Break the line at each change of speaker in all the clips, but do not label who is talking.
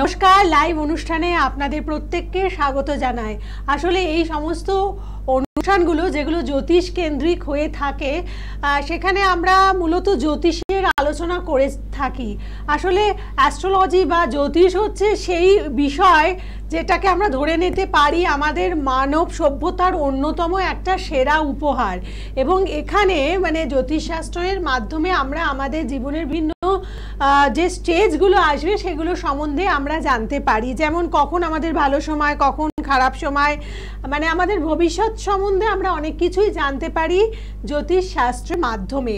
নমস্কার, লাইভ অনুষ্ঠানে আপনাদের প্রত্যেককে স্বাগত জানাই। আসলে এই সমস্ত অনুষ্ঠানগুলো যেগুলো জ্যোতিষ কেন্দ্রিক হয়ে থাকে, সেখানে আমরা মূলত জ্যোতিষের আলোচনা করে থাকি। আসলে অ্যাস্ট্রোলজি বা জ্যোতিষ হচ্ছে সেই বিষয় যেটাকে আমরা ধরে নিতে পারি আমাদের মানব সভ্যতার অন্যতম একটা সেরা উপহার। এবং এখানে মানে জ্যোতিষশাস্ত্রের মাধ্যমে আমরা আমাদের জীবনের ভিন্ন যে স্টেজগুলো আসবে সেগুলো সম্বন্ধে আমরা জানতে পারি। যেমন কখন আমাদের ভালো সময়, কখন খারাপ সময়, মানে আমাদের ভবিষ্যৎ সম্বন্ধে আমরা অনেক কিছুই জানতে পারি জ্যোতিষ শাস্ত্রের মাধ্যমে।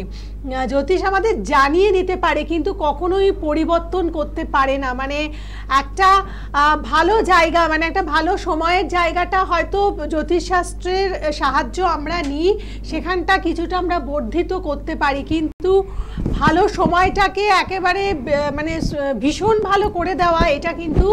জ্যোতিষ আমাদের জানিয়ে দিতে পারে কিন্তু কখনোই পরিবর্তন করতে পারে না। মানে একটা ভালো জায়গা, মানে একটা ভালো সময়ের জায়গাটা হয়তো জ্যোতিষশাস্ত্রের সাহায্য আমরা নিই, সেখানটা কিছুটা আমরা বর্ধিত করতে পারি, কিন্তু ভালো সময়টাকে একেবারে মানে ভীষণ ভালো করে দেওয়া এটা কিন্তু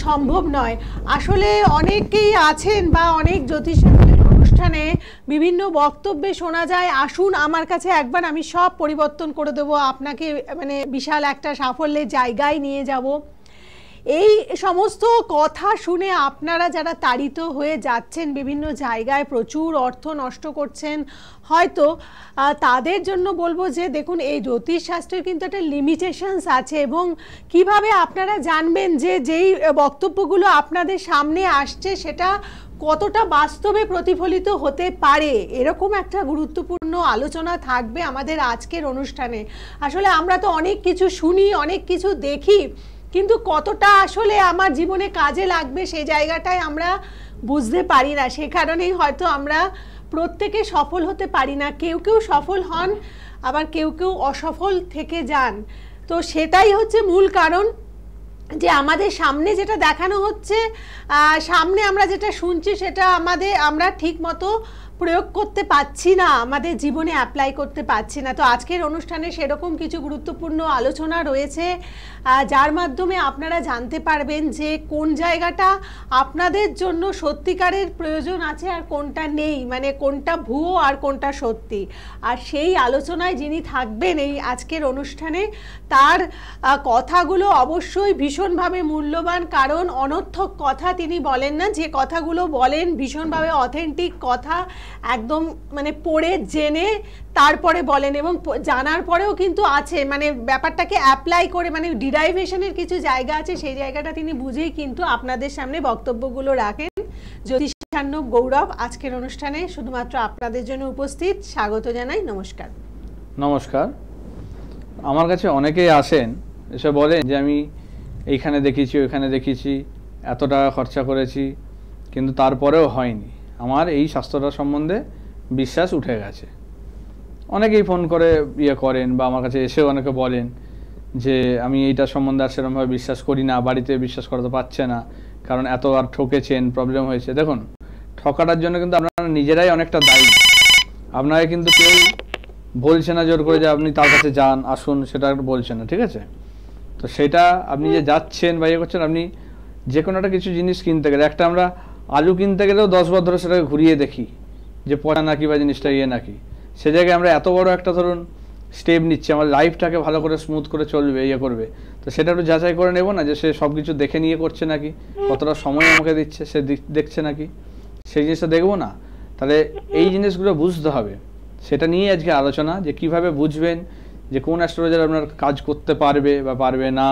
সম্ভব নয়। আসলে অনেকেই আছেন বা অনেক জ্যোতিষশাস্ত্রের অনুষ্ঠানে বিভিন্ন বক্তব্যে শোনা যায়, আসুন আমার কাছে একবার, আমি সব পরিবর্তন করে দেবো, আপনাকে মানে বিশাল একটা সাফল্যের জায়গায় নিয়ে যাব। এই সমস্ত কথা শুনে আপনারা যারা তাড়িত হয়ে যাচ্ছেন, বিভিন্ন জায়গায় প্রচুর অর্থ নষ্ট করছেন, হয়তো তাদের জন্য বলবো যে দেখুন, এই জ্যোতিষশাস্ত্রের কিন্তু একটা লিমিটেশনস আছে। এবং কিভাবে আপনারা জানবেন যে যেই বক্তব্যগুলো আপনাদের সামনে আসছে সেটা কতটা বাস্তবে প্রতিফলিত হতে পারে, এরকম একটা গুরুত্বপূর্ণ আলোচনা থাকবে আমাদের আজকের অনুষ্ঠানে। আসলে আমরা তো অনেক কিছু শুনি, অনেক কিছু দেখি, কিন্তু কতটা আসলে আমার জীবনে কাজে লাগবে সেই জায়গাটায় আমরা বুঝতে পারি না। সে কারণেই হয়তো আমরা প্রত্যেকে সফল হতে পারি না। কেউ কেউ সফল হন, আবার কেউ কেউ অসফল থেকে যান। তো সেটাই হচ্ছে মূল কারণ যে আমাদের সামনে যেটা দেখানো হচ্ছে, সামনে আমরা যেটা শুনছি সেটা আমরা ঠিক মতো প্রয়োগ করতে পারছি না, আমাদের জীবনে অ্যাপ্লাই করতে পারছি না। তো আজকের অনুষ্ঠানে সেরকম কিছু গুরুত্বপূর্ণ আলোচনা রয়েছে, যার মাধ্যমে আপনারা জানতে পারবেন যে কোন জায়গাটা আপনাদের জন্য সত্যিকারের প্রয়োজন আছে আর কোনটা নেই, মানে কোনটা ভুয়ো আর কোনটা সত্যি। আর সেই আলোচনায় যিনি থাকবেন এই আজকের অনুষ্ঠানে, তার কথাগুলো অবশ্যই ভীষণভাবে মূল্যবান, কারণ অনর্থক কথা তিনি বলেন না। যে কথাগুলো বলেন ভীষণভাবে অথেন্টিক কথা, একদম মানে পড়ে জেনে তারপরে বলেন, এবং জানার পরেও কিন্তু আছে মানে ব্যাপারটাকে অ্যাপ্লাই করে, মানে ডিরাইভেশনের কিছু জায়গা আছে, সেই জায়গাটা তিনি বুঝেই কিন্তু আপনাদের সামনে বক্তব্যগুলো রাখেন। জ্যোতিষার্ণব গৌরব আজকের অনুষ্ঠানে শুধুমাত্র আপনাদের জন্য উপস্থিত, স্বাগত জানাই। নমস্কার।
নমস্কার। আমার কাছে অনেকেই আসেন, এসে বলেন যে আমি এইখানে দেখিয়েছি, ওইখানে দেখিয়েছি, এত টাকা খরচা করেছি, কিন্তু তারপরেও হয়নি, আমার এই স্বাস্থ্যটা সম্বন্ধে বিশ্বাস উঠে গেছে। অনেকেই ফোন করে করেন বা আমার কাছে এসেও অনেকে বলেন যে আমি এইটা সম্বন্ধে আর সেরকমভাবে বিশ্বাস করি না, বাড়িতে বিশ্বাস করাতে পারছে না, কারণ এত আর ঠকেছেন, প্রবলেম হয়েছে। দেখুন, ঠকাটার জন্য কিন্তু আপনারা নিজেরাই অনেকটা দায়ী। আপনাকে কিন্তু কেউ বলছে না জোর করে যে আপনি তার কাছে যান, আসুন, সেটা বলছে না, ঠিক আছে? তো সেটা আপনি যে যাচ্ছেন বা করছেন, আপনি যে কোনো একটা কিছু জিনিস কিনতে গেলে, একটা আমরা আলু কিনতে গেলেও 10 বার ধরে সেটাকে ঘুরিয়ে দেখি যে পচা নাকি বা জিনিসটা নাকি। সে জায়গায় আমরা এত বড় একটা ধরুন স্টেপ নিচ্ছি, আমার লাইফটাকে ভালো করে স্মুথ করে চলবে, করবে, তো সেটা একটু যাচাই করে নেব না যে সে সব কিছু দেখে নিয়ে করছে নাকি, কতটা সময় আমাকে দিচ্ছে, সে দেখছে নাকি, সেই জিনিসটা দেখবো না? তাহলে এই জিনিসগুলো বুঝতে হবে, সেটা নিয়ে আজকে আলোচনা, যে কিভাবে বুঝবেন যে কোন অ্যাস্ট্রোলজার আপনার কাজ করতে পারবে বা পারবে না,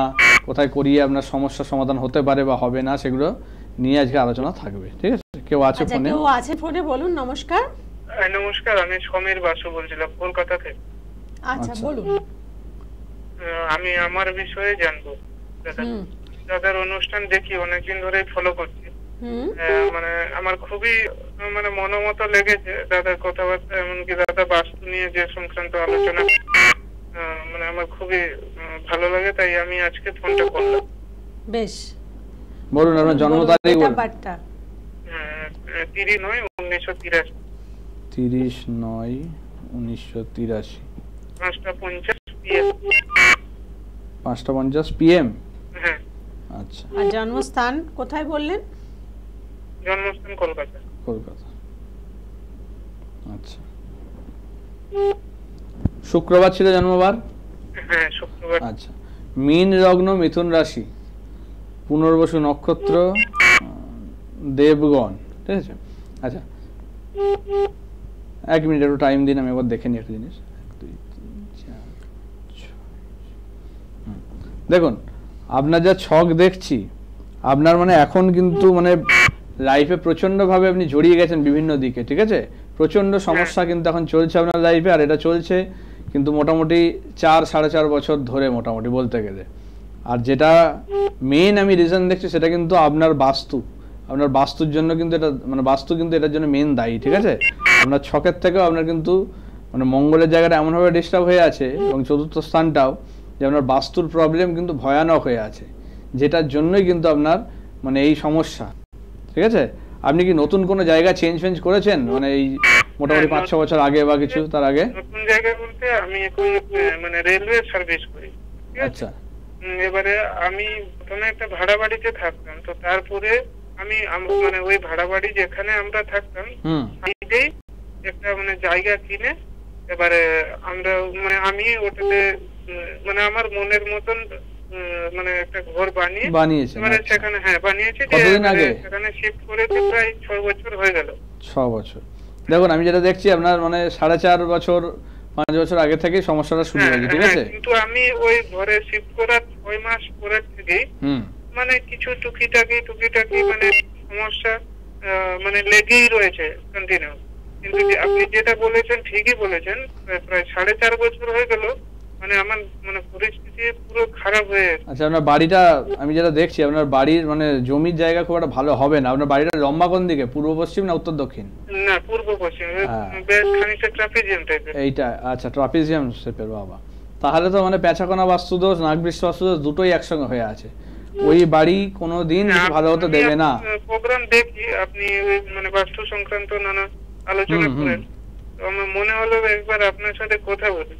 কোথায় করিয়ে আপনার সমস্যার সমাধান হতে পারে বা হবে না, সেগুলো নিয়ে আজকে আলোচনা থাকবে। ঠিক আছে? কেউ আছে ফোনে?
কেউ আছে ফোনে, বলুন। নমস্কার।
নমস্কার, আমি সমীর বাসু বলছিলাম কলকাতা থেকে।
আচ্ছা, বলুন।
আমি আমার বিষয়ে জানবো। দাদার অনুষ্ঠান দেখি, অনেকদিন ধরে ফলো করছি। মানে আমার খুবই মানে মনোমত লেগেছে দাদার কথাবার্তা, এমনকি দাদা বাস্তু নিয়ে যে সংক্রান্ত আলোচনা, মানে আমার খুবই ভালো লাগে, তাই আমি আজকে ফোনটা করলাম।
বেশ,
বলুন আপনার জন্ম তারিখ বলুন।
30/9/1983।
30/9/1983,
5:50 PM।
5:50 PM?
হ্যাঁ।
আচ্ছা।
আর জন্মস্থান কোথায় বললেন?
জন্মস্থান কলকাতা।
কলকাতা। আচ্ছা। শুক্রবার ছিল জন্মবার?
হ্যাঁ, শুক্রবার।
আচ্ছা। মীন লগ্ন, মিথুন রাশি, পুনর্বসু নক্ষত্র, দেবগণ, ঠিক আছে। আচ্ছা 1 মিনিট একটু টাইম দিন, আমি একবার দেখে নিই একটা জিনিস। 1 2 3 4 6। দেখুন আপনার যা ছক দেখছি, আপনার মানে এখন কিন্তু মানে লাইফে প্রচন্ডভাবে আপনি জড়িয়ে গেছেন বিভিন্ন দিকে, ঠিক আছে। প্রচন্ড সমস্যা কিন্তু এখন চলছে আপনার লাইফে, আর এটা চলছে কিন্তু মোটামুটি 4-4.5 বছর ধরে মোটামুটি বলতে গেলে। আর যেটা মেইন আমি রিজন দেখছি সেটা কিন্তু আপনার বাস্তুর জন্য কিন্তু এটা মানে বাস্তু কিন্তু এটার জন্য মেইন দায়ী, ঠিক আছে। আপনার ছকের থেকেও আপনার কিন্তু মানে মঙ্গলের জায়গাটা এমনভাবে ডিস্টার্ব হয়ে আছে এবং চতুর্থ স্থানটাও যে আপনার বাস্তুর প্রবলেম কিন্তু ভয়ানক হয়ে আছে, যেটার জন্যই কিন্তু আপনার মানে এই সমস্যা, ঠিক আছে। আপনি কি নতুন কোনো জায়গা চেঞ্জ করেছেন মানে এই মোটামুটি 5-6 বছর আগে বা কিছু তার আগে?
নতুন জায়গা বলতে আমি এখন মানে রেলওয়ে সার্ভিস করি,
আচ্ছা।
এবারে আমি প্রথমে একটা ভাড়া বাড়িতে থাকতাম, তো তারপরে আমি মানে ওই ভাড়া বাড়ি যেখানে আমরা থাকতাম সাইডেই একটা মানে জায়গা কিনে এবারে আমরা মানে আমি ওটাতে মানে আমার মনের মতন মানে একটা ঘর বানিয়েছি, মানে সেখানে বানিয়েছি। সেখানে শিফট করেছি প্রায় 6 বছর হয়ে গেল। 6
বছর। দেখুন আমি যেটা দেখছি আপনার মানে 4.5 বছর 5 বছর আগে থেকে সমস্যাটা শুরু হয়েছে, ঠিক আছে।
কিন্তু আমি ওই ঘরে শিফট করার 6 মাস পরে থেকেই মানে কিছু টুকিটাকি মানে সমস্যা মানে লেগেই রয়েছে কন্টিনিউ। কিন্তু আপনি যেটা বলেছেন ঠিকই বলেছেন, প্রায় 4.5 বছর হয়ে গেল মানে আমার মানে পরিস্থিতি পুরো খারাপ হয়ে গেছে।
আচ্ছা আপনার বাড়িটা আমি যেটা দেখছি আপনার বাড়ির মানে জমির জায়গা খুব একটা ভালো হবে না। আপনার বাড়িটা লম্বা কোন দিকে, পূর্ব পশ্চিম না উত্তর দক্ষিণ?
না পূর্ব পশ্চিম, বেশ খানিকটা ট্রাপিজিয়াম টাইপের।
এইটা আচ্ছা ট্রাপিজিয়াম শেপের। বাবা, তাহলে তো মানে পেঁচাকোনা বাস্তুদোষ নাগবৃষ্টি বাস্তুদোষ দুটোই একসঙ্গে হয়ে আছে। ওই বাড়ি কোনোদিন ভালো হতে দেবে না।
প্রোগ্রাম দেখি আপনি মানে বাস্তু সংক্রান্ত নানা আলোচনা করেন, তো আমার মনে হলো একবার আপনার সাথে কথা বলি।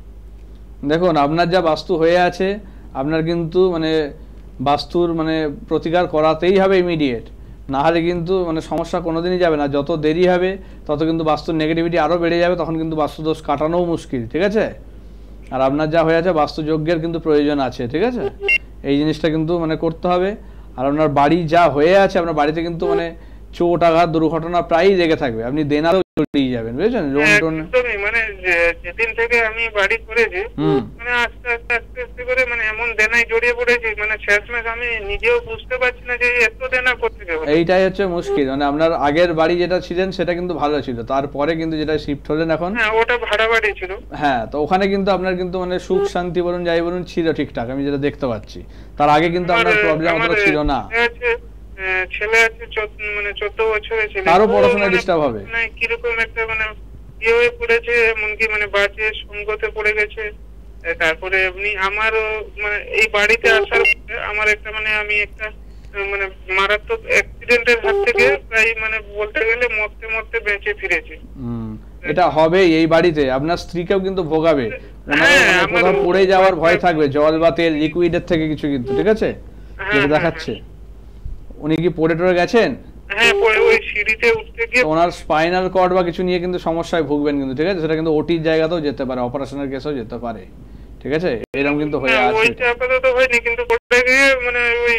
দেখুন আপনার যা বাস্তু হয়ে আছে আপনার কিন্তু মানে বাস্তুর মানে প্রতিকার করাতেই হবে ইমিডিয়েট, না হলে কিন্তু মানে সমস্যা কোনোদিনই যাবে না। যত দেরি হবে তত কিন্তু বাস্তুর নেগেটিভিটি আরও বেড়ে যাবে, তখন কিন্তু বাস্তুদোষ কাটানোও মুশকিল, ঠিক আছে। আর আপনার যা হয়ে আছে বাস্তুযজ্ঞের কিন্তু প্রয়োজন আছে, ঠিক আছে। এই জিনিসটা কিন্তু মানে করতে হবে। আর আপনার বাড়ি যা হয়ে আছে আপনার বাড়িতে কিন্তু মানে চোট আঘাত দুর্ঘটনা প্রায়ই লেগে থাকবে, আপনি দেনারও জড়িয়ে যাবেন, বুঝেছেন।
মানে যেদিন থেকে আমি বাড়ি করেছি মানে আস্তে আস্তে করে মানে এমন দেনায় জড়িয়ে পড়েছি মানে শেষমেশ আমি নিজেও বুঝতে পারছি না যে এত দেনা করতে হবে।
এইটাই হচ্ছে মুশকিল। মানে আপনার আগের বাড়ি যেটা ছিলেন সেটা কিন্তু ভালো ছিল, তারপরে কিন্তু যেটা শিফট হলেন এখন,
ওটা ভাড়া বাড়ি ছিল।
হ্যাঁ, তো ওখানে কিন্তু আপনার কিন্তু মানে সুখ শান্তি বলুন যাই বলুন ছিল ঠিকঠাক, আমি যেটা দেখতে পাচ্ছি। তার আগে কিন্তু আপনার প্রবলেম অতটা ছিল না।
ছেলে আছে মানে 14 বছরের ছেলে,
তারও পড়াশোনা ডিস্টার্ব হবে
মানে কিরকম একটা মানে ইয়ে হয়ে পড়েছে, এমনকি মানে বাজে সঙ্গতে পড়ে গেছে। তারপরে এমনি আমার মানে এই বাড়িতে আসার পরে আমার একটা মানে আমি একটা মানে মারাত্মক অ্যাক্সিডেন্টের হাত থেকে প্রায় মানে বলতে গেলে মরতে বেঁচে ফিরেছি।
এটা হবে এই বাড়িতে আপনার স্ত্রীকেও কিন্তু ভোগাবে, কোথাও পড়ে যাওয়ার ভয় থাকবে, জল বা তেল লিকুইডের থেকে কিছু কিন্তু, ঠিক আছে, যেটা দেখাচ্ছে। উনি কি পড়ে টরে গেছেন?
হ্যাঁ, পড়ে ওই সিঁড়িতে উঠতে গিয়ে
ওনার স্পাইনাল কর্ড বা কিছু নিয়ে কিন্তু সমস্যায় ভুগবেন কিন্তু, ঠিক আছে। সেটা কিন্তু ওটির জায়গাতেও যেতে পারে, অপারেশনের কেসেও যেতে পারে, ঠিক আছে। এরকম কিন্তু হয়ে আছে।
ওইটা আপাতত হয়নি, কিন্তু পড়ে গিয়ে মানে ওই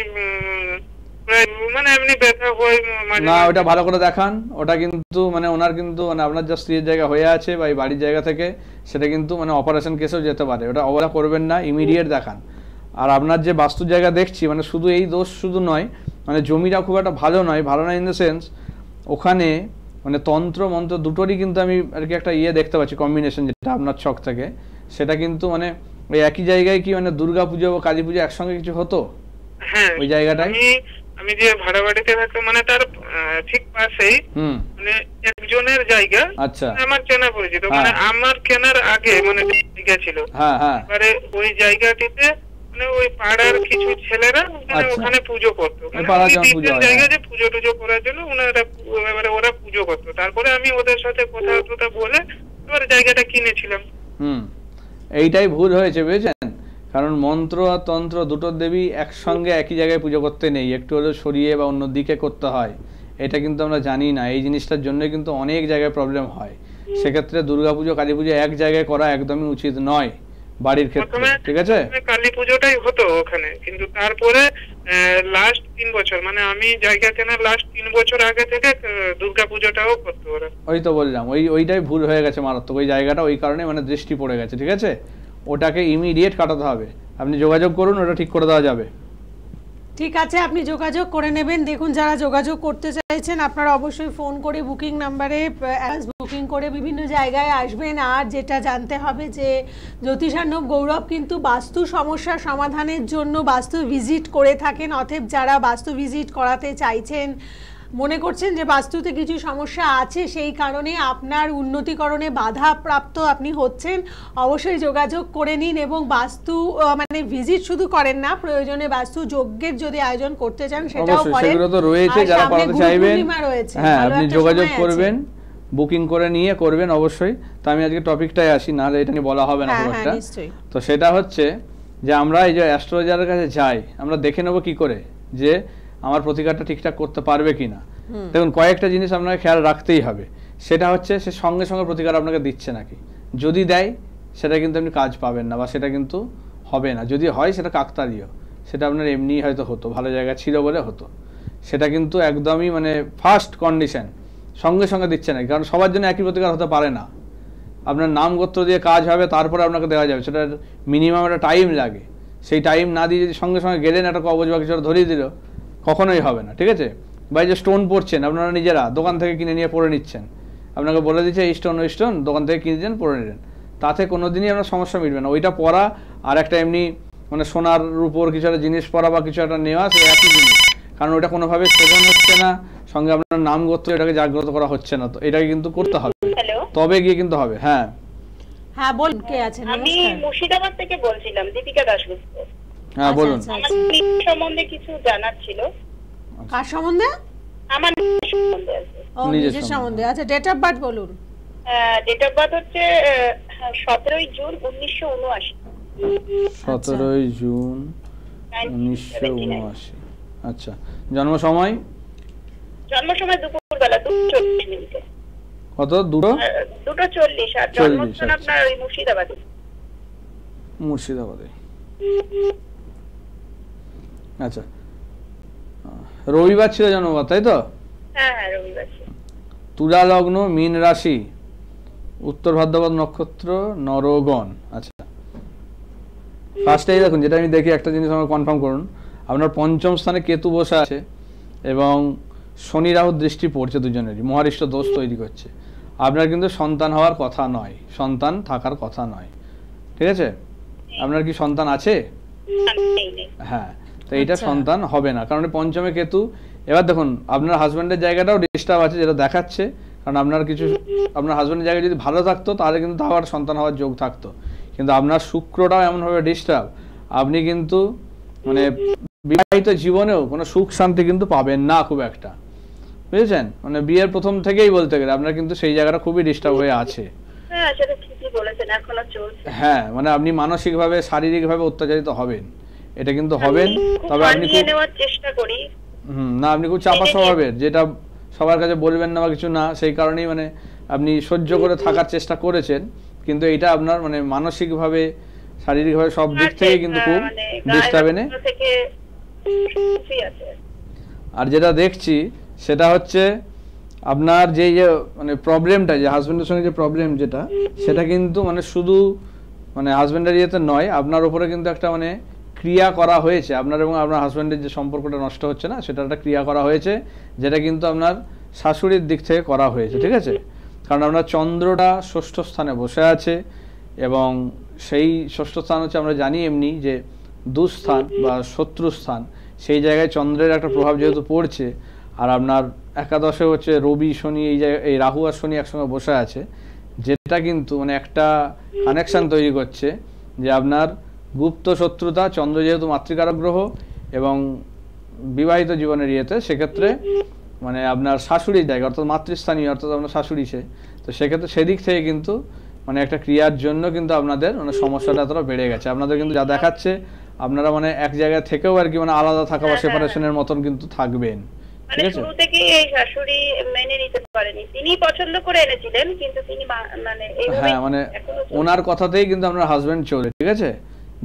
মানে এমনি ব্যথা হয়
না। ওটা ভালো করে দেখান। ওটা কিন্তু মানে ওনার কিন্তু মানে আপনার যা স্ত্রীর জায়গা হয়ে আছে বা এই বাড়ির জায়গা থেকে সেটা কিন্তু মানে অপারেশন কেসেও যেতে পারে, ওটা অবহেলা করবেন না, ইমিডিয়েট দেখান। আর আপনার যে বাস্তু জায়গা দেখছি মানে শুধু এই দোষ শুধু নয়, মানে জমিটা খুব একটা ভালো নয় ইন দ্য সেন্স ওখানে মানে তন্ত্র মন্ত্র দুটোরই কিন্তু আমি আর কি একটা ইয়ে দেখতে পাচ্ছি কম্বিনেশন, যেটা আপনার ছক থেকে সেটা কিন্তু মানে ওই একই জায়গায় কি মানে দুর্গা পুজো বা কালী পুজো একসঙ্গে কিছু হতো?
হ্যাঁ,
ওই জায়গাটায়
আমি যে ভাড়া বাড়িতে থাকতাম মানে তার ঠিক পাশেই মানে একজনের জায়গা,
আচ্ছা,
আমার চেনা পরিচিত, মানে আমার কেনার আগে মানে জায়গা ছিল। এবারে ওই জায়গাটিতে মানে ওই পাড়ার কিছু ছেলেরা মানে ওখানে পুজো করতো, জায়গা যে পুজো টুজো করার জন্য ওরা পুজো করতো। তারপরে আমি ওদের সাথে কথা বলে এবার জায়গাটা কিনেছিলাম।
এইটাই ভুল হয়েছে, বুঝেছেন। কারণ মন্ত্র আর তন্ত্র দুটোর দেবী একসঙ্গে একই জায়গায় পুজো করতে নেই, একটু হলেও সরিয়ে বা অন্য দিকে করতে হয়। এটা কিন্তু আমরা জানি না, এই জিনিসটার জন্য কিন্তু অনেক জায়গায় প্রবলেম হয়। সেক্ষেত্রে দুর্গাপুজো কালী পুজো এক জায়গায় করা একদমই উচিত নয়, বাড়ির ক্ষেত্রে, ঠিক আছে?
কালী পুজোটাই হতো ওখানে, কিন্তু তারপরে লাস্ট 3 বছর, মানে আমি জায়গা কেনার লাস্ট 3 বছর আগে থেকে দুর্গা পুজোটাও করতো ওরা।
ওই তো বললাম, ওইটাই ভুল হয়ে গেছে মারাত্মক, ওই জায়গাটা ওই কারণে মানে দৃষ্টি পড়ে গেছে, ঠিক আছে? ওটাকে ইমিডিয়েট কাটাতে হবে। আপনি যোগাযোগ করুন, ওটা ঠিক করে দেওয়া যাবে।
ঠিক আছে, আপনি যোগাযোগ করে নেবেন। দেখুন, যারা যোগাযোগ করতে চাইছেন আপনারা অবশ্যই ফোন করে বুকিং নাম্বারে বুকিং করে বিভিন্ন জায়গায় আসবেন। আর যেটা জানতে হবে যে জ্যোতিষার্ণব গৌরব কিন্তু বাস্তু সমস্যার সমাধানের জন্য বাস্তু ভিজিট করে থাকেন। অতএব যারা বাস্তু ভিজিট করাতে চাইছেন, মনে করছেন যে বাস্তুতে কিছু সমস্যা আছে, সেই কারণে আপনার উন্নতিকরণে বাধা প্রাপ্ত আপনি হচ্ছেন, অবশ্যই যোগাযোগ করে নিন। এবং বাস্তু মানে ভিজিট শুধু করেন না, প্রয়োজনে বাস্তু যজ্ঞের যদি আয়োজন করতে চান সেটাও করেন।
সেগুলো তো রয়েছে, যারা করাতে চাইবেন হ্যাঁ আপনি যোগাযোগ করবেন, বুকিং করে নিয়ে করবেন অবশ্যই। তো আমি আজকে টপিকটাই আসি, নাহলে এটা নিয়ে বলা হবে না খুব একটা। তো সেটা হচ্ছে যে আমরা এই যে অ্যাস্ট্রোলজারের কাছে যাই, আমরা দেখে নেব কি করে যে আমার প্রতিকারটা ঠিকঠাক করতে পারবে কিনা। দেখুন, কয়েকটা জিনিস আপনাকে খেয়াল রাখতেই হবে। সেটা হচ্ছে সে সঙ্গে সঙ্গে প্রতিকার আপনাকে দিচ্ছে নাকি। যদি দেয় সেটা কিন্তু আপনি কাজ পাবেন না, বা সেটা কিন্তু হবে না। যদি হয় সেটা কাকতালীয়, সেটা আপনার এমনিই হয়তো হতো, ভালো জায়গা ছিল বলে হতো। সেটা কিন্তু একদমই মানে ফার্স্ট কন্ডিশন, সঙ্গে সঙ্গে দিচ্ছে না, কারণ সবার জন্য একই প্রতিকার হতে পারে না। আপনার নাম গোত্র দিয়ে কাজ হবে, তারপরে আপনাকে দেওয়া যাবে, সেটা মিনিমাম একটা টাইম লাগে। সেই টাইম না দিয়ে যদি সঙ্গে সঙ্গে গেলেন একটা কবজ বা কিছু ধরিয়ে দিল, কখনোই হবে না, ঠিক আছে? বা যে স্টোন পড়ছেন, আপনারা নিজেরা দোকান থেকে কিনে নিয়ে পরে নিচ্ছেন, আপনাকে বলে দিচ্ছে এই স্টোন ওই স্টোন দোকান থেকে কিনে দেন, পরে নিলেন, তাতে কোনোদিনই আপনার সমস্যা মিটবে না। ওইটা পরা আর একটা এমনি মানে সোনার উপর কিছু একটা জিনিস পরা বা কিছু একটা নেওয়া, সেই একই জিনিস, কারণ ওইটা কোনোভাবে শোধন হচ্ছে না, সঙ্গে আপনার নাম করতে এটাকে জাগ্রত করা হচ্ছে না। তো এটাকে কিন্তু করতে হবে, তবে গিয়ে কিন্তু হবে। হ্যাঁ
হ্যাঁ বলুন, কে আছেন?
আমি মুর্শিদাবাদ থেকে বলছিলাম, দীপিকা দাশগুপ্ত।
হ্যাঁ বলুন।
আমার সম্বন্ধে কিছু জানার ছিল।
কার সম্বন্ধে?
আমার সম্বন্ধে।
ও, নিজের সম্বন্ধে। আচ্ছা, ডেট অফ বার্থ বলুন।
ডেট অফ বার্থ হচ্ছে 17 জুন 1979।
17 জুন 1979। আচ্ছা, জন্ম সময়?
জন্ম সময় দুপুরবেলা 2:40 মিনিটে।
কত?
2:40। আর জন্মস্থান আপনার ওই মুর্শিদাবাদে।
মুর্শিদাবাদে। আচ্ছা, রবিবার ছিল জন্মবার, তাই তো?
হ্যাঁ হ্যাঁ, রবিবার ছিল।
তুলা লগ্ন, মীন রাশি, উত্তর ভাদ্রপদ নক্ষত্র, নরগণ। আচ্ছা, ফার্স্টেই দেখুন, যেটা আমি দেখি একটা জিনিস আমার কনফার্ম করুন। আপনার পঞ্চম স্থানে কেতু বসে আছে এবং শনি রাহুর দৃষ্টি পড়ছে, দুজনেরই মহারিষ্ট দোষ তৈরি করছে। আপনার কিন্তু সন্তান হওয়ার কথা নয়, সন্তান থাকার কথা নয়, ঠিক আছে? আপনার কি সন্তান আছে? হ্যাঁ, তো এইটা সন্তান হবে না, কারণ পঞ্চমে কেতু। এবার দেখুন, আপনার হাজব্যান্ডের জায়গাটাও ডিস্টার্ব আছে, যেটা দেখাচ্ছে, কারণ আপনার কিছু আপনার হাজব্যান্ডের জায়গায় যদি ভালো থাকতো তাহলে কিন্তু আবার সন্তান হওয়ার যোগ থাকতো, কিন্তু আপনার শুক্রটাও এমনভাবে ডিস্টার্ব, আপনি কিন্তু মানে বিবাহিত জীবনেও কোনো সুখ শান্তি কিন্তু পাবেন না খুব একটা, বুঝেছেন? মানে বিয়ের প্রথম থেকেই বলতে গেলে আপনার কিন্তু সেই জায়গাটা খুবই ডিস্টার্ব হয়ে আছে। হ্যাঁ, মানে আপনি মানসিকভাবে শারীরিকভাবে অত্যাচারিত হবেন, এটা কিন্তু হবেন। তবে আপনি আপনি খুব চাপা স্বভাবের, যেটা সবার কাছে বলবেন না বা কিছু না, সেই কারণেই মানে আপনি সহ্য করে থাকার চেষ্টা করেছেন, কিন্তু এটা আপনার মানে মানসিকভাবে শারীরিকভাবে সব দিক থেকে কিন্তু খুব ডিস্টার্ব এনে। আর যেটা দেখছি সেটা হচ্ছে আপনার যে মানে প্রবলেমটা, যে হাজবেন্ডের সঙ্গে যে প্রবলেম যেটা, সেটা কিন্তু মানে শুধু মানে হাজবেন্ডের ইয়েতে নয়, আপনার উপরে কিন্তু একটা মানে ক্রিয়া করা হয়েছে। আপনার এবং আপনার হাজবেন্ডের যে সম্পর্কটা নষ্ট হচ্ছে না, সেটা একটা ক্রিয়া করা হয়েছে, যেটা কিন্তু আপনার শাশুড়ির দিক থেকে করা হয়েছে, ঠিক আছে? কারণ আপনার চন্দ্রটা ষষ্ঠ স্থানে বসে আছে, এবং সেই ষষ্ঠ স্থান হচ্ছে আমরা জানি এমনি যে দুস্থান বা শত্রুস্থান, সেই জায়গায় চন্দ্রের একটা প্রভাব যেহেতু পড়ছে, আর আপনার একাদশে হচ্ছে রবি শনি, এই জায়গায় এই রাহু আর শনি একসঙ্গে বসে আছে, যেটা কিন্তু মানে একটা কানেকশন তৈরি করছে যে আপনার গুপ্ত শত্রুতা, চন্দ্র যেহেতু মাতৃকারক গ্রহ এবং বিবাহিত জীবনের ইয়েতে, সেক্ষেত্রে মানে আপনার শাশুড়ির জায়গা অর্থাৎ মাতৃস্থানীয়, অর্থাৎ আপনার শাশুড়ি সে, তো সেক্ষেত্রে সেদিক থেকে কিন্তু মানে একটা ক্রিয়ার জন্য কিন্তু আপনাদের মানে সমস্যাটা এতটা বেড়ে গেছে। আপনাদের কিন্তু যা দেখাচ্ছে আপনারা মানে এক জায়গা থেকেও আর কি মানে আলাদা থাকা বা সেপারেশনের মতন কিন্তু থাকবেন,
মানে শুরু থেকেই এই শাশুড়ি মেনে নিতে পারেনি, তিনি পছন্দ করে এনেছিলেন কিন্তু তিনি মানে এইভাবে
হ্যাঁ মানে ওনার কথাতেই কিন্তু আপনার হাজবেন্ড চলে, ঠিক আছে,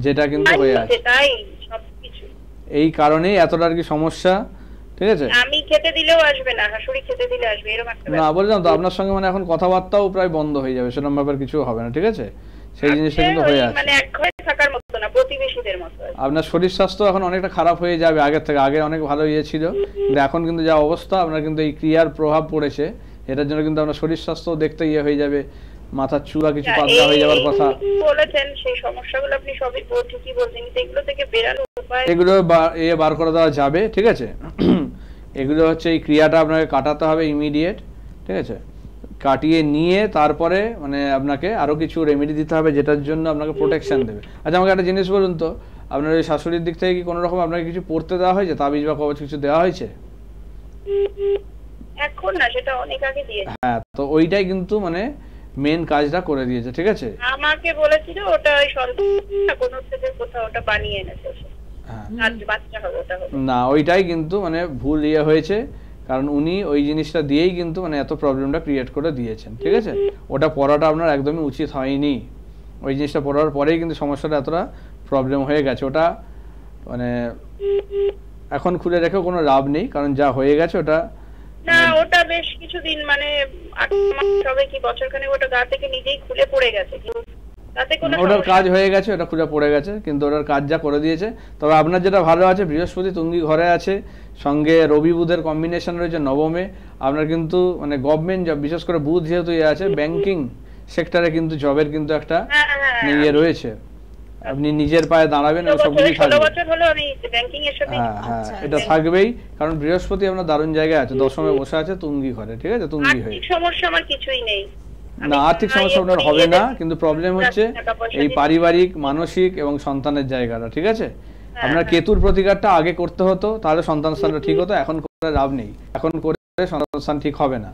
যেটা কিন্তু হয়ে আছে
তাই সবকিছু
এই কারণেই এতটা আর কি সমস্যা, ঠিক আছে।
আমি খেতে দিলেও আসবে না, শাশুড়ি খেতে দিলে আসবে, এরকম একটা
না বললাম তো আপনার সঙ্গে মানে এখন কথাবার্তাও প্রায় বন্ধ হয়ে যাবে, সেরকম ব্যাপার কিছু হবে না, ঠিক আছে, সেই জিনিসটা কিন্তু হয়ে আছে।
মানে এক ঘরে থাকার মতো না, প্রতিবেশীদের মতো।
আপনার শরীর স্বাস্থ্য এখন অনেকটা খারাপ হয়ে যাবে আগের থেকে, আগে অনেক ভালো ইয়ে ছিল, কিন্তু এখন কিন্তু যা অবস্থা আপনার কিন্তু এই ক্রিয়ার প্রভাব পড়েছে, এটার জন্য কিন্তু আপনার শরীর স্বাস্থ্য দেখতে ইয়ে হয়ে যাবে, মাথার চুলা কিছু পাতলা হয়ে যাওয়ার কথা
বলেছেন। সেই সমস্যাগুলো আপনি সবই ঠিকই বলছেন, কিন্তু এগুলো থেকে বেরানোর উপায়,
এগুলো বার করে দেওয়া যাবে, ঠিক আছে। এগুলো হচ্ছে এই ক্রিয়াটা আপনাকে কাটাতে হবে ইমিডিয়েট, ঠিক আছে, কাটিয়ে নিয়ে তারপরে মানে আপনাকে আরো কিছু রেমেডি দিতে হবে যেটার জন্য আপনাকে প্রোটেকশন দেবে। আচ্ছা আমাকে একটা জিনিস বলুন তো, আপনার ওই শাশুড়ির দিক থেকে কি কোনো রকম আপনাকে কিছু পড়তে দেওয়া হয়েছে, তাবিজ বা কবচ কিছু দেওয়া হয়েছে?
এখন না, সেটা অনেক আগে দিয়েছে।
হ্যাঁ, তো ওইটাই কিন্তু মানে মেন কাজটা করে দিয়েছে, ঠিক আছে।
আমাকে বলেছিল ওটা ওই সন্তান কোন থেকে কোথাও ওটা বানিয়ে এনেছে, আর বাচ্চা হবে ওটা হবে
না, ওইটাই কিন্তু মানে ভুল ইয়ে হয়েছে, কারণ উনি ওই জিনিসটা দিয়েই কিন্তু মানে এত প্রবলেমটা ক্রিয়েট করে দিয়েছেন, ঠিক আছে। ওটা পড়াটা আপনার একদমই উচিত হয়নি, ওই জিনিসটা পড়ার পরেই কিন্তু সমস্যাটা এতটা প্রবলেম হয়ে গেছে। ওটা মানে এখন খুলে রেখেও কোনো লাভ নেই, কারণ যা হয়ে গেছে ওটা
না, ওটা বেশ কিছুদিন মানে 8 মাস হবে কি বছরখানেক ওটা গা থেকে নিজেই খুলে পড়ে গেছে, তাতে কোনো
ওটার কাজ হয়ে গেছে, ওটা খুলে পড়ে গেছে, কিন্তু ওটার কাজ যা করে দিয়েছে। তবে আপনার যেটা ভালো আছে, বৃহস্পতি তুঙ্গি ঘরে আছে, সঙ্গে রবি বুধের কম্বিনেশন রয়েছে নবমে, আপনার কিন্তু মানে গভর্নমেন্ট জব, বিশেষ করে বুধ যেহেতু ইয়ে আছে ব্যাংকিং সেক্টরে কিন্তু জবের কিন্তু একটা ইয়ে রয়েছে, আপনি নিজের পায়ে দাঁড়াবেন, সবকিছু থাকবে। হ্যাঁ হ্যাঁ, এটা থাকবেই, কারণ বৃহস্পতি আপনার দারুণ জায়গায় আছে, দশমে বসে আছে তুঙ্গি ঘরে, ঠিক আছে, তুঙ্গি হয়ে।
সমস্যা আমার কিছুই নেই,
না আর্থিক সমস্যা আপনার হবে না, কিন্তু প্রবলেম হচ্ছে এই পারিবারিক, মানসিক এবং সন্তানের জায়গাটা, ঠিক আছে। আপনার কেতুর প্রতিকারটা আগে করতে হতো, তাহলে সন্তান স্থানটা ঠিক হতো, এখন করে লাভ নেই, এখন করে সন্তান স্থান ঠিক হবে না।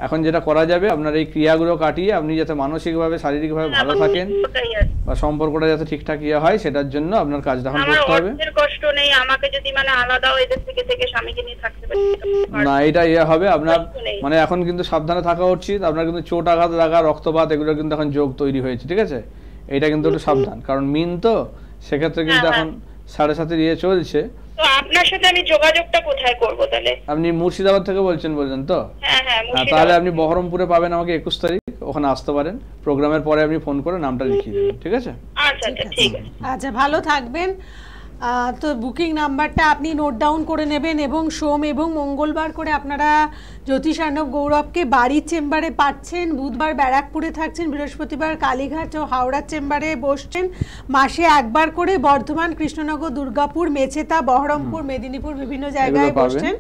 এখন যেটা করা যাবে, আপনার এই ক্রিয়াগুলো কাটিয়ে আপনি যাতে মানসিকভাবে শারীরিকভাবে ভালো থাকেন বা সম্পর্কটা যাতে ঠিকঠাক ইয়ে হয়, সেটার জন্য আপনার কাজটা এখন করতে হবে।
কষ্ট নেই, আমাকে যদি মানে আলাদাও এদের থেকে স্বামীকে নিয়ে থাকতে পারি
না, এটা ইয়ে হবে আপনার, মানে এখন কিন্তু সাবধানে থাকা উচিত। আপনার কিন্তু চোট আঘাত লাগা, রক্তপাত, এগুলো কিন্তু এখন যোগ তৈরি হয়েছে, ঠিক আছে, এটা কিন্তু একটু সাবধান, কারণ মিন তো সেক্ষেত্রে কিন্তু এখন 7.5 ইয়ে চলছে।
তো আপনার সাথে আমি যোগাযোগটা কোথায় করব তাহলে?
আপনি মুর্শিদাবাদ থেকে বলছেন তো?
হ্যাঁ,
তাহলে আপনি বহরমপুরে পাবেন আমাকে 21 তারিখ, ওখানে আসতে পারেন, প্রোগ্রামের পরে আপনি ফোন করে নামটা লিখিয়ে দেবেন, ঠিক আছে।
আচ্ছা ঠিক আছে।
আচ্ছা, ভালো থাকবেন। তো বুকিং নাম্বারটা আপনি নোট ডাউন করে নেবেন, এবং সোম এবং মঙ্গলবার করে আপনারা জ্যোতিষার্ণব গৌরবকে বাড়ির চেম্বারে পাচ্ছেন, বুধবার ব্যারাকপুরে থাকছেন, বৃহস্পতিবার কালীঘাট ও হাওড়ার চেম্বারে বসছেন, মাসে একবার করে বর্ধমান, কৃষ্ণনগর, দুর্গাপুর, মেচেতা, বহরমপুর, মেদিনীপুর বিভিন্ন জায়গায় বসছেন।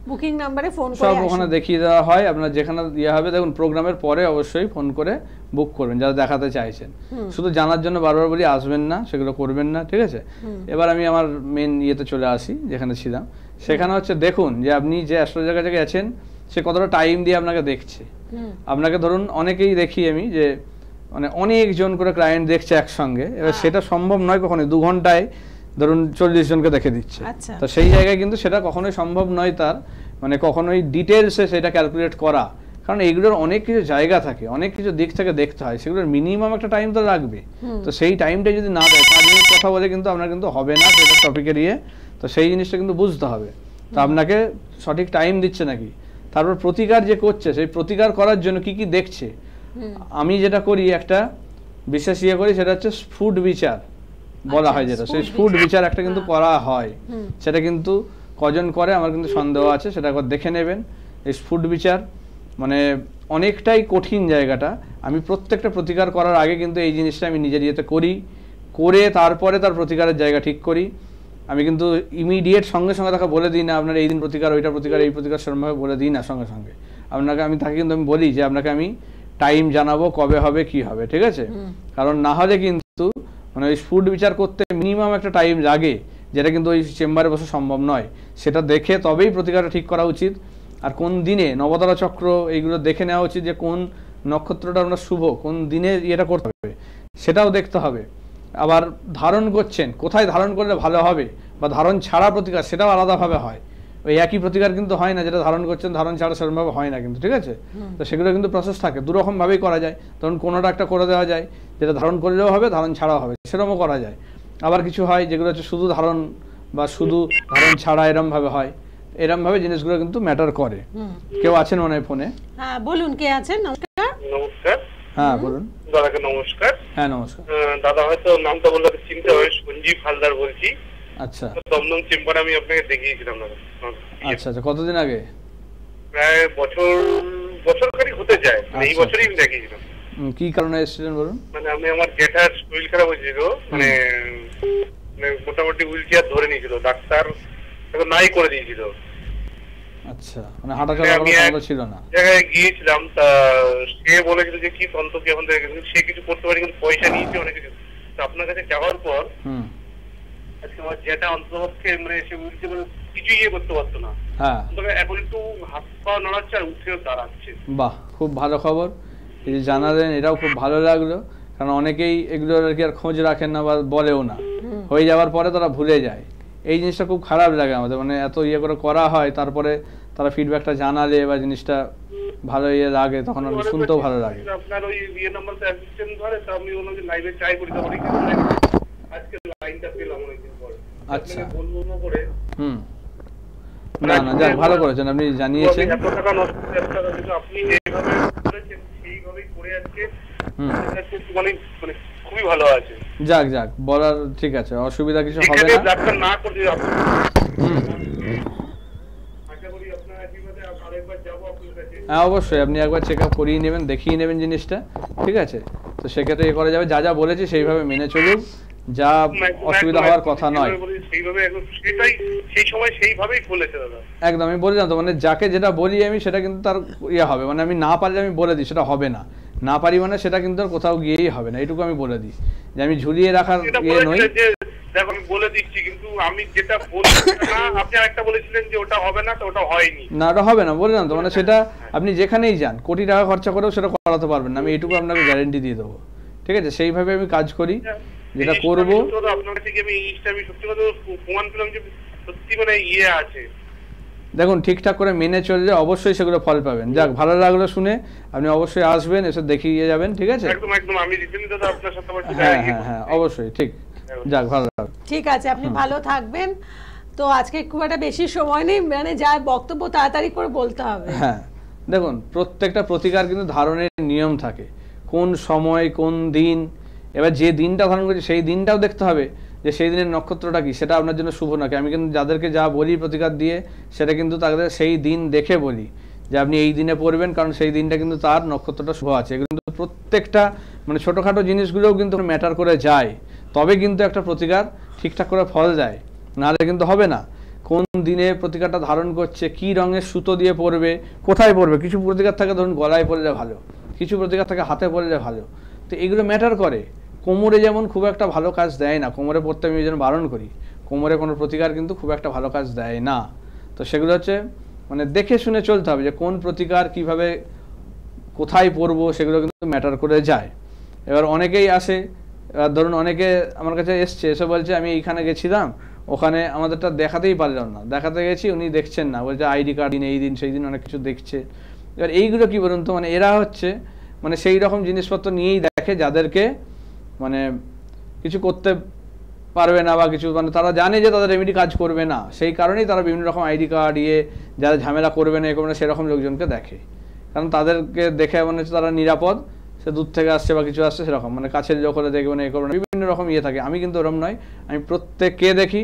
বুকিং নাম্বারে ফোন করে
সব ওখানে দেখিয়ে দেওয়া হয়, আপনার যেখানে ইয়ে হবে। দেখুন, প্রোগ্রামের পরে অবশ্যই ফোন করে বুক করবেন যারা দেখাতে চাইছেন, শুধু জানার জন্য বারবার বলি আসবেন না, সেগুলো করবেন না, ঠিক আছে। এবার আমি আমার মেন ইয়েতে চলে আসি, যেখানে ছিলাম। সেখানে হচ্ছে দেখুন যে আপনি যে অ্যাস্ট্রোলজার কাছে গেছেন সে কতটা টাইম দিয়ে আপনাকে দেখছে। আপনাকে ধরুন অনেকেই দেখি আমি যে মানে অনেকজন করে ক্লায়েন্ট দেখছে একসঙ্গে, এবার সেটা সম্ভব নয় কখনোই 2 ঘন্টায় ধরুন 40 জনকে দেখে দিচ্ছে। তো সেই জায়গায় কিন্তু সেটা কখনোই সম্ভব নয় তার, মানে কখনোই ডিটেলসে সেটা ক্যালকুলেট করা, কারণ এগুলোর অনেক কিছু জায়গা থাকে, অনেক কিছু দিক থেকে দেখতে হয়, সেগুলোর মিনিমাম একটা টাইম তো লাগবে। তো সেই টাইমটা যদি না দেয়, 5 মিনিট কথা বলে কিন্তু আপনার কিন্তু হবে না সেটা টপিকের ইয়ে। তো সেই জিনিসটা কিন্তু বুঝতে হবে, তো আপনাকে সঠিক টাইম দিচ্ছে নাকি, তারপর প্রতিকার যে করছে সেই প্রতিকার করার জন্য কি কি দেখছে। আমি যেটা করি একটা বিশেষ ইয়ে করি, সেটা হচ্ছে ফুড বিচার বলা হয়, যেটা সেই ফুড বিচার একটা কিন্তু করা হয়, সেটা কিন্তু কজন করে আমার কিন্তু সন্দেহ আছে, সেটা একবার দেখে নেবেন। এই ফুড বিচার মানে অনেকটাই কঠিন জায়গাটা, আমি প্রত্যেকটা প্রতিকার করার আগে কিন্তু এই জিনিসটা আমি নিজের ইয়েতে করি, করে তারপরে তার প্রতিকারের জায়গা ঠিক করি। আমি কিন্তু ইমিডিয়েট সঙ্গে সঙ্গে তাকে বলে দিই না আপনার এই দিন প্রতিকার, ওইটা প্রতিকার, এই প্রতিকার সেরকমভাবে বলে দিই না সঙ্গে সঙ্গে আপনাকে। আমি তাকে কিন্তু আমি বলি যে আপনাকে আমি টাইম জানাবো কবে হবে কি হবে, ঠিক আছে। কারণ না হলে কিন্তু মানে ওই ফুড বিচার করতে মিনিমাম একটা টাইম লাগে, যেটা কিন্তু ওই চেম্বারে বসে সম্ভব নয়। সেটা দেখে তবেই প্রতিকারটা ঠিক করা উচিত। আর কোন দিনে নবতারা চক্র এইগুলো দেখে নেওয়া উচিত, যে কোন নক্ষত্রটা আমরা শুভ, কোন দিনে এটা করতে হবে সেটাও দেখতে হবে। আবার ধারণ করছেন কোথায় ধারণ করলে ভালো হবে, বা ধারণ ছাড়া প্রতিকার সেটাও আলাদাভাবে হয়। ওই একই প্রতিকার কিন্তু হয় না, যেটা ধারণ করছেন ধারণ ছাড়া সেরকমভাবে হয় না কিন্তু, ঠিক আছে? তো সেগুলো কিন্তু প্রসেস থাকে, দুরকমভাবেই করা যায়। তখন কোনোটা একটা করে দেওয়া যায়, যেটা ধারণ করলেও হবে ধারণ ছাড়াও হবে, সেরকমও করা যায়। আবার কিছু হয় যেগুলো হচ্ছে শুধু ধারণ বা শুধু ধারণ ছাড়া এরমভাবে হয়, এরমভাবে জিনিসগুলো কিন্তু ম্যাটার করে। কেউ আছেন মনে হয় ফোনে?
হ্যাঁ বলুন, কে আছেন? নমস্কার।
নমস্কার।
হ্যাঁ বলুন
দাদাকে নমস্কার।
হ্যাঁ নমস্কার।
দাদা হয়তো নামটা বললে চিনতে হবে, সঞ্জীব হালদার বলছি।
আচ্ছা,
দমদম চেম্বারে আমি আপনাকে দেখিয়েছিলাম দাদা।
আচ্ছা আচ্ছা, কতদিন আগে?
প্রায় বছর খানিক হতে যায়, এই বছরই আমি দেখিয়েছিলাম।
কি কারণে এসেছিলেন বলুন?
মানে আমি আমার জ্যাঠার শরীর খারাপ হয়েছিল, মানে মোটামুটি হুইল চেয়ার ধরে নিয়েছিল, ডাক্তার নাই করে দিয়েছিল।
আচ্ছা, মানে হাঁটা চলা করা ছিল না।
জায়গায় গিয়েছিলাম, তা সে বলেছিল যে কি তন্ত্র কি এখন সে কিছু করতে পারে, কিন্তু পয়সা নিয়েছে অনেক কিছু। তো আপনার কাছে যাওয়ার পর আজকে আমার যেটা অন্তপক্ষে মানে সে উঠছে, মানে কিছু ইয়ে করতে পারতো না।
হ্যাঁ,
এখন একটু হাত পা নড়াচ্ছে আর উঠেও দাঁড়াচ্ছে।
বাহ, খুব ভালো খবর। এই যে জানালেন এটাও খুব ভালো লাগলো, কারণ অনেকেই এগুলোর আর কি আর খোঁজ রাখেন না বা বলেও না, হয়ে যাওয়ার পরে তারা ভুলে যায়। এই জিনিসটা খুব খারাপ লাগে আমাদের, মানে এত ইয়ে করে করা হয়, তারপরে তারা ফিডব্যাকটা জানালে বা জিনিসটা ভালো ইয়ে লাগে, তখন আমি শুনতেও ভালো লাগে।
আপনার ওই ইয়ে নাম্বারটা অ্যাসিস্ট্যান্ট ধরে, তো আমি ওনাকে লাইভে ট্রাই করি, তো আজকে লাইনটা পেলাম অনেকদিন পরে।
আচ্ছা,
বলবো করে
না না, যাক ভালো করেছেন, আপনি জানিয়েছেন।
এত টাকা নষ্ট, কিন্তু আপনি যেভাবে করেছেন সেইভাবেই করে আজকে মানে মানে খুবই ভালো আছে।
যাক যাক, বলার ঠিক আছে, অসুবিধা কিছু হবে না।
ডাক্তার না করে
হ্যাঁ অবশ্যই, আপনি একবার চেক আপ করিয়ে নেবেন, দেখিয়ে নেবেন জিনিসটা, ঠিক আছে? তো সেক্ষেত্রে এ করা যাবে, যা যা বলেছি সেইভাবে মেনে চলুন, যা অসুবিধা হওয়ার কথা নয়। একদম, আমি বলে জানতো, মানে যাকে যেটা বলি আমি সেটা কিন্তু তার ইয়ে হবে, মানে আমি না পারলে আমি বলে দিই সেটা হবে না, না পারি মানে সেটা কিন্তু আর কোথাও গিয়েই হবে না, এইটুকু আমি বলে দিই, যে আমি ঝুলিয়ে রাখার ইয়ে নই।
দেখো আমি বলে দিচ্ছি, কিন্তু আমি যেটা বলছি না, আপনি আরেকটা বলেছিলেন যে ওটা হবে না, তো ওটা হয়নি।
না, ওটা হবে না বললাম তো, মানে সেটা আপনি যেখানেই যান কোটি টাকা খরচা করেও সেটা করাতে পারবেন না, আমি এইটুকু আপনাকে গ্যারেন্টি দিয়ে দেবো, ঠিক আছে? সেইভাবে আমি কাজ করি, যেটা করবো।
আপনার থেকে আমি সত্যি কথা প্রমাণ পেলাম যে সত্যি মানে ইয়ে আছে।
দেখুন, ঠিকঠাক করে মেনে চললে অবশ্যই সেগুলো ফল পাবেন। যাক, ভালো লাগলো শুনে, আপনি অবশ্যই আসবেন, এসে দেখিয়ে যাবেন, ঠিক আছে?
একদম একদম, আমি রিসেন্টলি দাদা আপনার সাথে
হ্যাঁ হ্যাঁ হ্যাঁ, অবশ্যই, ঠিক। যাক, ভালো লাগলো,
ঠিক আছে, আপনি ভালো থাকবেন। তো আজকে খুব একটা বেশি সময় নেই, মানে যা বক্তব্য তাড়াতাড়ি করে বলতে হবে।
হ্যাঁ, দেখুন, প্রত্যেকটা প্রতিকার কিন্তু ধারণের নিয়ম থাকে, কোন সময় কোন দিন, এবার যে দিনটা ধারণ করছি সেই দিনটাও দেখতে হবে যে সেই দিনের নক্ষত্রটা কি, সেটা আপনার জন্য শুভ নাকি। আমি কিন্তু যাদেরকে যা বলি প্রতিকার দিয়ে, সেটা কিন্তু তাদের সেই দিন দেখে বলি যে আপনি এই দিনে পড়বেন, কারণ সেই দিনটা কিন্তু তার নক্ষত্রটা শুভ আছে। কিন্তু প্রত্যেকটা মানে ছোটোখাটো জিনিসগুলোও কিন্তু ম্যাটার করে যায়, তবে কিন্তু একটা প্রতিকার ঠিকঠাক করে ফল দেয়, নাহলে কিন্তু হবে না। কোন দিনে প্রতিকারটা ধারণ করছে, কি রঙের সুতো দিয়ে পরবে, কোথায় পরবে, কিছু প্রতিকার থাকে ধরুন গলায় পরলে ভালো, কিছু প্রতিকার থাকে হাতে পরলে ভালো, তো এগুলো ম্যাটার করে। কোমরে যেমন খুব একটা ভালো কাজ দেয় না, কোমরে পড়তে আমি এই জন্য বারণ করি, কোমরে কোনো প্রতিকার কিন্তু খুব একটা ভালো কাজ দেয় না। তো সেগুলো হচ্ছে মানে দেখে শুনে চলতে হবে যে কোন প্রতিকার কিভাবে কোথায় পরবো, সেগুলো কিন্তু ম্যাটার করে যায়। এবার অনেকেই আসে, এবার ধরুন অনেকে আমার কাছে এসছে, এসে বলছে আমি এইখানে গেছিলাম, ওখানে আমাদেরটা দেখাতেই পারলাম না, দেখাতে গেছি উনি দেখছেন না, বলছে আইডি কার্ড দিন, এই দিন সেই দিন, অনেক কিছু দেখছে। এবার এইগুলো কি বলুন তো, মানে এরা হচ্ছে মানে সেই রকম জিনিসপত্র নিয়েই দেখে যাদেরকে মানে কিছু করতে পারবে না বা কিছু, মানে তারা জানে যে তাদের রেমেডি কাজ করবে না, সেই কারণেই তারা বিভিন্ন রকম আইডি কার্ড যারা ঝামেলা করবে না এরকম না সেরকম লোকজনকে দেখে, কারণ তাদেরকে দেখে মনে হচ্ছে তারা নিরাপদ, সে দূর থেকে আসছে বা কিছু আসছে সেরকম, মানে কাছের লোক হলে দেখবে না, এ করবে না, বিভিন্ন রকম থাকে। আমি কিন্তু ওরকম নয়, আমি প্রত্যেককে দেখি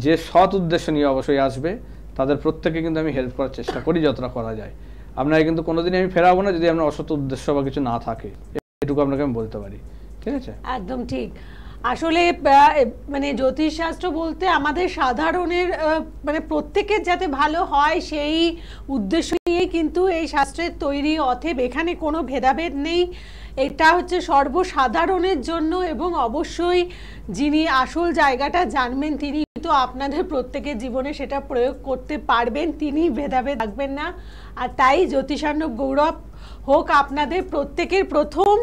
যে সৎ উদ্দেশ্য নিয়ে অবশ্যই আসবে, তাদের প্রত্যেককে কিন্তু আমি হেল্প করার চেষ্টা করি যতটা করা যায়। আপনাকে কিন্তু কোনোদিনই আমি ফেরাবো না যদি আপনার অসৎ উদ্দেশ্য বা কিছু না থাকে, এটুকু আপনাকে আমি বলতে পারি, ঠিক আছে?
একদম ঠিক। আসলে মানে জ্যোতিষশাস্ত্র বলতে আমাদের সাধারণের মানে প্রত্যেকের যাতে ভালো হয় সেই উদ্দেশ্য নিয়েই কিন্তু এই শাস্ত্রের তৈরি, অতএব এখানে কোনো ভেদাভেদ নেই, এটা হচ্ছে সর্বসাধারণের জন্য, এবং অবশ্যই যিনি আসল জায়গাটা জানবেন তিনি তো আপনাদের প্রত্যেকের জীবনে সেটা প্রয়োগ করতে পারবেন, তিনি ভেদাভেদ রাখবেন না। আর তাই জ্যোতিষার্ণব গৌরব হোক আপনাদের প্রত্যেকের প্রথম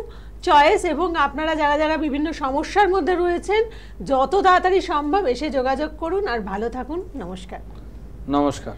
চয়েস, এবং আপনারা যারা যারা বিভিন্ন সমস্যার মধ্যে রয়েছেন যত তাড়াতাড়ি সম্ভব এসে যোগাযোগ করুন, আর ভালো থাকুন। নমস্কার।
নমস্কার।